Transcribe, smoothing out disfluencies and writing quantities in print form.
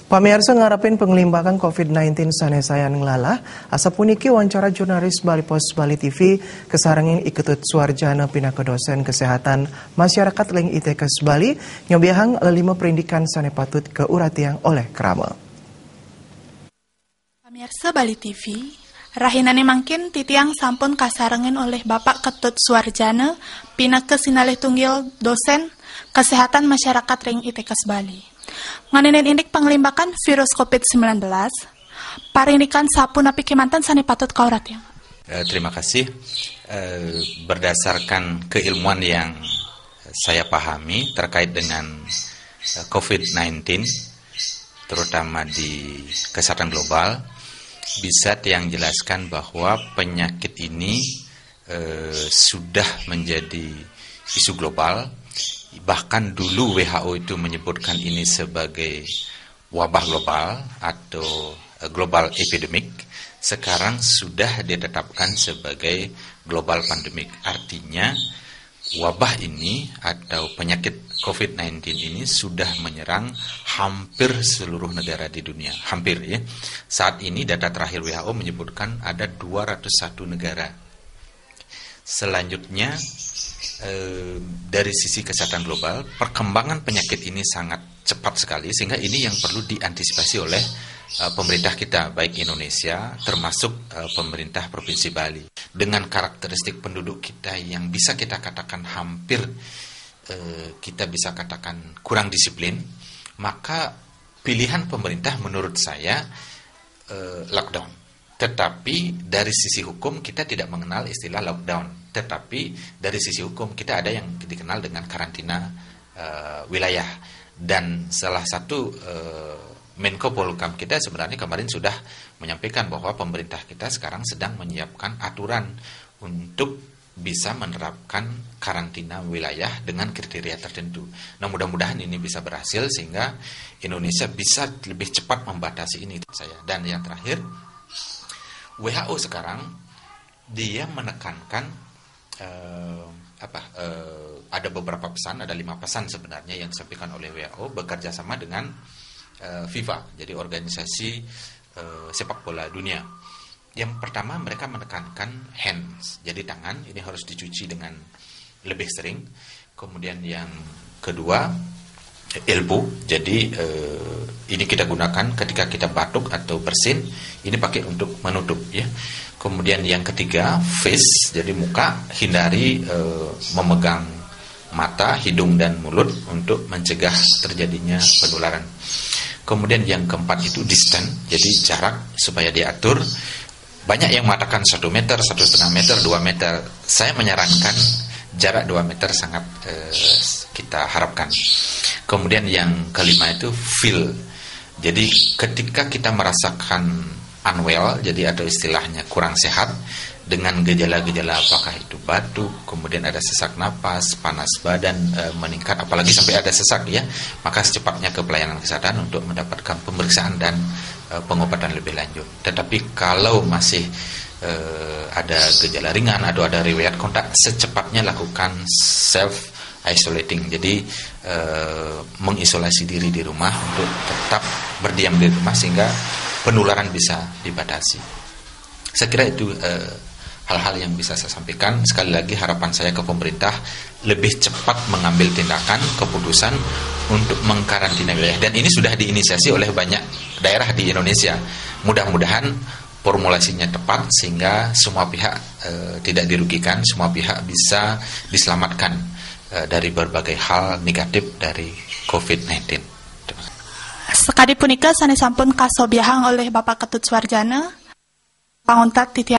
Pamirsa ngarepin pengelimbakan COVID-19 sanesayan nglalah, asa puniki wawancara jurnalis Bali Pos Bali TV kesarangin Iketut Suarjana pinaka dosen kesehatan masyarakat Leng ITKes Bali nyobiahang 5 perindikan sane patut ke uratiang oleh Krama. Pamirsa Bali TV, rahinane mangkin titiang sampun kasarangin oleh Bapak Ketut Suarjana pinaka sinalih tunggil dosen kesehatan masyarakat Leng ITKes Bali. Nganinin indik pengelimbakan virus COVID-19, parindikan sapu napi kemantan sani patut kaurat ya. Terima kasih. Berdasarkan keilmuan yang saya pahami terkait dengan COVID-19, terutama di kesehatan global, bisa tiang jelaskan bahwa penyakit ini sudah menjadi isu global. Bahkan dulu WHO itu menyebutkan ini sebagai wabah global atau global epidemic. Sekarang sudah ditetapkan sebagai global pandemic. Artinya wabah ini atau penyakit COVID-19 ini sudah menyerang hampir seluruh negara di dunia. Hampir ya. Saat ini data terakhir WHO menyebutkan ada 201 negara. Selanjutnya dari sisi kesehatan global, perkembangan penyakit ini sangat cepat sekali, sehingga ini yang perlu diantisipasi oleh pemerintah kita, baik Indonesia, termasuk pemerintah Provinsi Bali. Dengan karakteristik penduduk kita yang bisa kita katakan hampir, kita bisa katakan kurang disiplin, maka pilihan pemerintah menurut saya lockdown. Tetapi dari sisi hukum kita tidak mengenal istilah lockdown. Tetapi dari sisi hukum kita ada yang dikenal dengan karantina wilayah. Dan salah satu Menko Polhukam kita sebenarnya kemarin sudah menyampaikan bahwa pemerintah kita sekarang sedang menyiapkan aturan untuk bisa menerapkan karantina wilayah dengan kriteria tertentu. Nah, mudah-mudahan ini bisa berhasil sehingga Indonesia bisa lebih cepat membatasi ini. Dan yang terakhir, WHO sekarang dia menekankan ada beberapa pesan, ada 5 pesan sebenarnya yang disampaikan oleh WHO bekerja sama dengan FIFA, jadi organisasi sepak bola dunia. Yang pertama, mereka menekankan hands, jadi tangan ini harus dicuci dengan lebih sering. Kemudian yang kedua, elbow, jadi ini kita gunakan ketika kita batuk atau bersin, ini pakai untuk menutup ya. Kemudian yang ketiga, face, jadi muka, hindari memegang mata, hidung dan mulut untuk mencegah terjadinya penularan. Kemudian yang keempat itu distance, jadi jarak supaya diatur. Banyak yang mengatakan 1 meter, 1,5 meter, 2 meter. Saya menyarankan jarak 2 meter sangat kita harapkan. Kemudian yang kelima itu feel. Jadi ketika kita merasakan unwell, jadi atau istilahnya kurang sehat, dengan gejala-gejala apakah itu batuk, kemudian ada sesak napas, panas badan meningkat, apalagi sampai ada sesak ya, maka secepatnya ke pelayanan kesehatan untuk mendapatkan pemeriksaan dan pengobatan lebih lanjut. Tetapi kalau masih ada gejala ringan atau ada riwayat kontak, secepatnya lakukan self isolating, jadi mengisolasi diri di rumah untuk tetap berdiam di rumah sehingga penularan bisa dibatasi. Saya kira itu hal-hal yang bisa saya sampaikan. Sekali lagi harapan saya ke pemerintah lebih cepat mengambil tindakan keputusan untuk mengkarantina wilayah, dan ini sudah diinisiasi oleh banyak daerah di Indonesia. Mudah-mudahan formulasinya tepat sehingga semua pihak tidak dirugikan, semua pihak bisa diselamatkan dari berbagai hal negatif dari COVID-19. Sekadi punika sani sampun kasobiahang oleh Bapak Ketut Suarjana, panguntat titiang